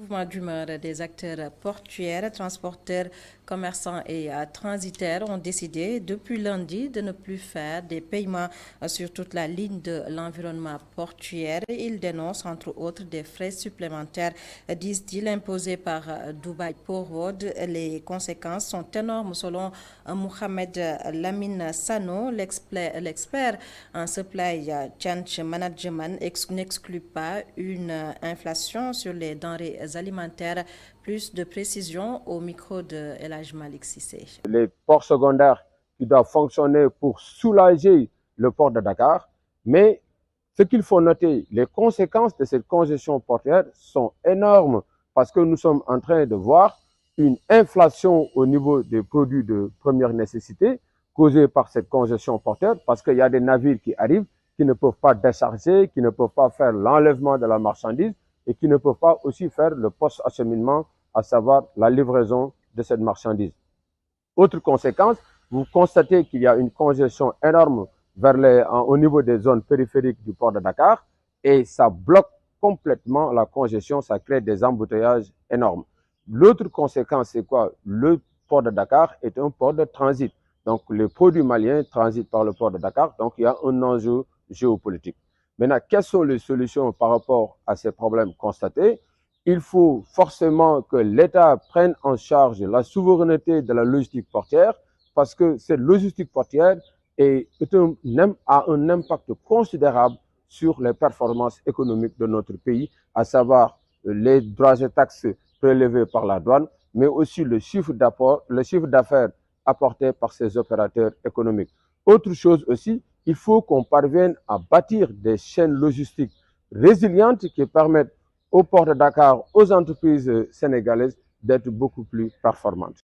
mouvement d'humeur des acteurs portuaires, transporteurs, commerçants et transitaires ont décidé depuis lundi de ne plus faire des paiements sur toute la ligne de l'environnement portuaire. Ils dénoncent entre autres des frais supplémentaires, disent-ils, imposés par Dubai Port Road. Les conséquences sont énormes selon Mohamed Lamine Sano, l'expert en supply chain management, n'exclut pas une inflation sur les denrées alimentaires. Plus de précision au micro de El Hadj Malick Cissé. Les ports secondaires qui doivent fonctionner pour soulager le port de Dakar, mais ce qu'il faut noter, les conséquences de cette congestion portuaire sont énormes parce que nous sommes en train de voir une inflation au niveau des produits de première nécessité causée par cette congestion portuaire parce qu'il y a des navires qui arrivent qui ne peuvent pas décharger, qui ne peuvent pas faire l'enlèvement de la marchandise et qui ne peuvent pas aussi faire le post-acheminement, à savoir la livraison de cette marchandise. Autre conséquence, vous constatez qu'il y a une congestion énorme au niveau des zones périphériques du port de Dakar et ça bloque complètement la congestion, ça crée des embouteillages énormes. L'autre conséquence, c'est quoi? Le port de Dakar est un port de transit. Donc, les produits maliens transitent par le port de Dakar, donc il y a un enjeu géopolitique. Maintenant, quelles sont les solutions par rapport à ces problèmes constatés? Il faut forcément que l'État prenne en charge la souveraineté de la logistique portière parce que cette logistique portière a un impact considérable sur les performances économiques de notre pays, à savoir les droits et taxes prélevés par la douane, mais aussi le chiffre d'affaires apporté par ces opérateurs économiques. Autre chose aussi, il faut qu'on parvienne à bâtir des chaînes logistiques résilientes qui permettent au port de Dakar, aux entreprises sénégalaises d'être beaucoup plus performantes.